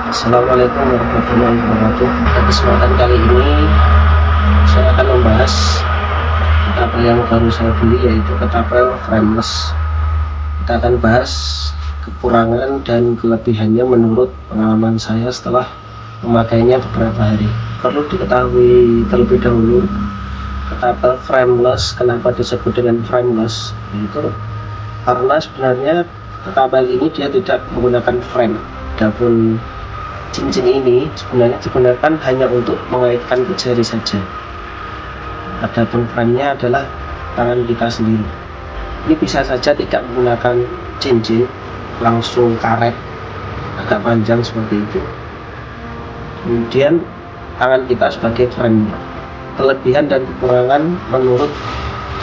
Assalamualaikum warahmatullahi wabarakatuh. Pada kesempatan kali ini saya akan membahas ketapel yang baru saya beli, yaitu ketapel frameless. Kita akan bahas kekurangan dan kelebihannya menurut pengalaman saya setelah memakainya beberapa hari. Perlu diketahui terlebih dahulu, ketapel frameless kenapa disebut dengan frameless, yaitu karena sebenarnya ketapel ini dia tidak menggunakan frame. Adapun cincin ini sebenarnya digunakan hanya untuk mengaitkan ke jari saja. Adapun frame-nya adalah tangan kita sendiri. Ini bisa saja tidak menggunakan cincin, langsung karet agak panjang seperti itu. Kemudian tangan kita sebagai frame. Kelebihan dan kekurangan menurut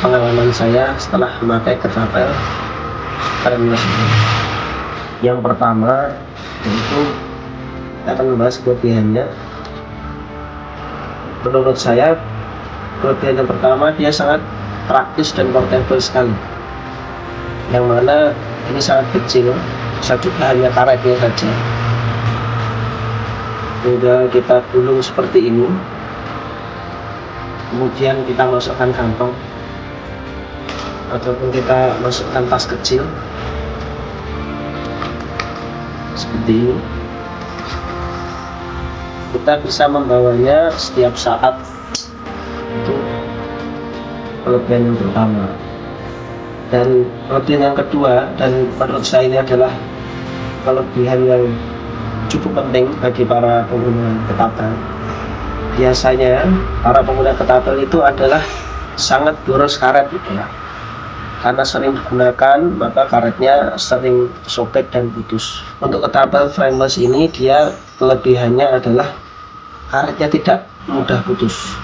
pengalaman saya setelah memakai ketapel frameless ini. Yang pertama yaitu kita akan membahas kelebihannya. Menurut saya kelebihan yang pertama, dia sangat praktis dan portable sekali, yang mana ini sangat kecil, bisa juga hanya karetnya saja. Tinggal kita gulung seperti ini, kemudian kita masukkan kantong ataupun kita masukkan tas kecil seperti ini. Kita bisa membawanya setiap saat. Itu kelebihan yang pertama. Dan kelebihan yang kedua, dan menurut saya ini adalah kelebihan yang cukup penting bagi para pengguna ketapel. Biasanya para pengguna ketapel itu adalah sangat boros karet gitu ya. Karena sering digunakan, maka karetnya sering sobek dan putus. Untuk ketapel frameless ini, dia kelebihannya adalah karetnya tidak mudah putus,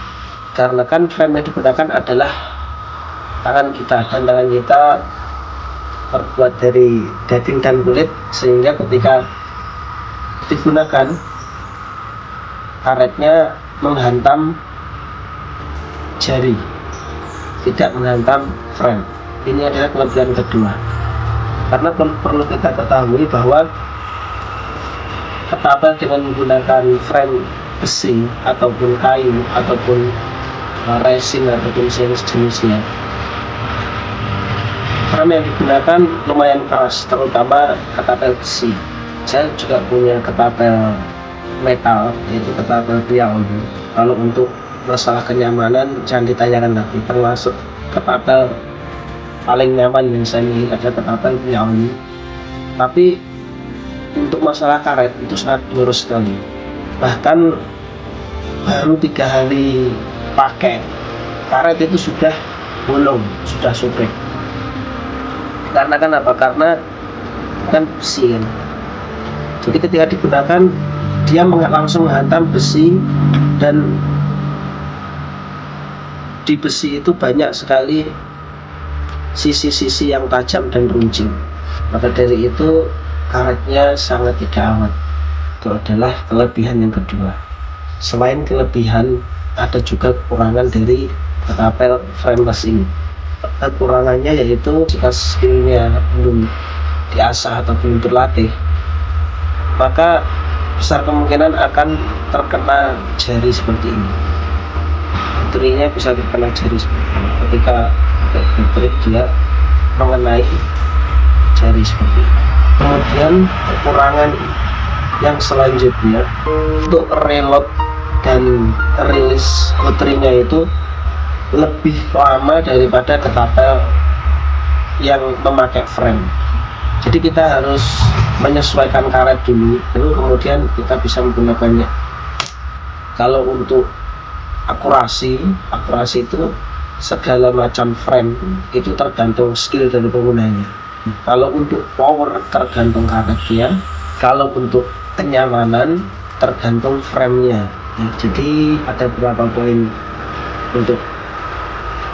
karena kan frame yang digunakan adalah tangan kita, dan tangan kita terbuat dari daging dan kulit, sehingga ketika digunakan karetnya menghantam jari, tidak menghantam frame. Ini adalah kelebihan kedua. Karena perlu kita ketahui bahwa ketapel dengan menggunakan frame besi ataupun kayu ataupun resin ataupun sejenisnya, frame yang digunakan lumayan keras, terutama ketapel besi. Saya juga punya ketapel metal, yaitu ketapel piaon. Kalau untuk masalah kenyamanan jangan ditanyakan lagi, termasuk ketapel paling nyaman yang saya miliki adalah ketapel piaon. Tapi untuk masalah karet itu sangat boros sekali. Bahkan baru 3 hari pakai, karet itu sudah bolong, sudah sobek. Karena kan apa? Karena kan besi kan. Jadi ketika digunakan, dia langsung menghantam besi, dan di besi itu banyak sekali sisi-sisi yang tajam dan runcing. Maka dari itu karetnya sangat tidak aman. Itu adalah kelebihan yang kedua. Selain kelebihan, ada juga kekurangan dari ketapel frameless ini. Kekurangannya yaitu jika skillnya belum diasah atau belum berlatih, maka besar kemungkinan akan terkena jari seperti ini. Putrinya bisa terkena jari seperti ini. Ketika putri dia mengenai jari seperti ini. Kemudian kekurangan yang selanjutnya, untuk reload dan rilis putrinya itu lebih lama daripada ketapel yang memakai frame. Jadi kita harus menyesuaikan karet dulu, lalu kemudian kita bisa menggunakannya. Kalau untuk akurasi itu segala macam frame itu tergantung skill dari penggunanya. Kalau untuk power tergantung karetnya, kalau untuk kenyamanan tergantung frame-nya. Jadi ada beberapa poin untuk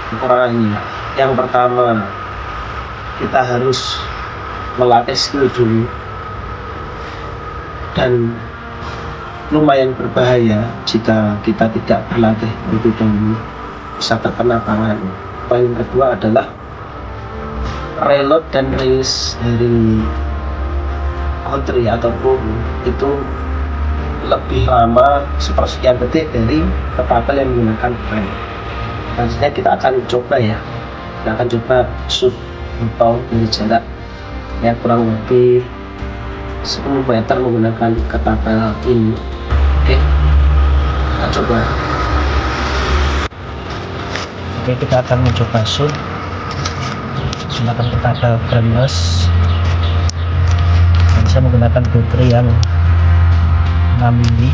kekurangannya. Yang pertama, kita harus melatih skill dulu, dan lumayan berbahaya jika kita tidak berlatih terlebih dahulu, bisa terkena tangan. Poin kedua adalah reload dan release dari outri ataupun itu lebih lama sepersekian detik dari ketapel yang menggunakan frame. Selanjutnya kita akan coba ya, kita akan coba shoot atau dari jarak ya kurang lebih 10 meter menggunakan ketapel ini. Oke, kita coba. Oke, kita akan mencoba shoot menggunakan ketapel frameless. Saya menggunakan battery yang 6 mili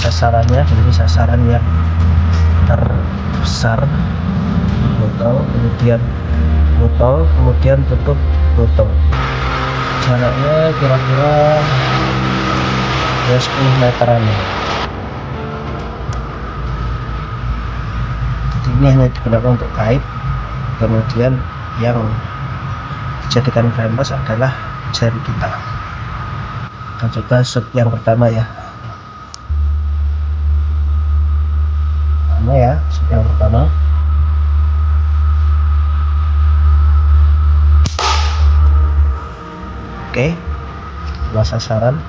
sasarannya, jadi sasaran yang terbesar botol, kemudian tutup botol. Jaraknya kira-kira ya 10 meteran ya. Jadi ini hanya digunakan untuk kait, kemudian yang dijadikan frameless adalah jari kita. Kita coba shoot yang pertama ya. Shoot yang pertama. Oke, dua sasaran.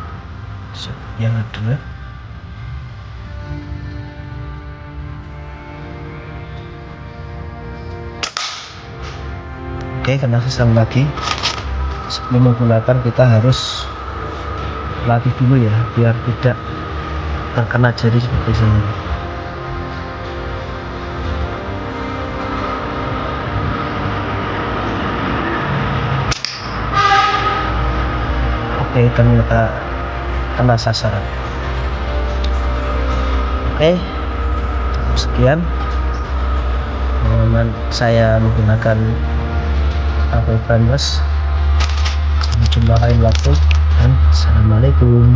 Shoot yang kedua. Oke, kena sesang lagi. Sebelum menggunakan kita harus latih dulu ya, biar tidak terkena jari seperti ini. Oke, ternyata kena sasaran. Oke, sekian pengalaman saya menggunakan kabel frameless. Sampai jumpa lain waktu dan assalamualaikum.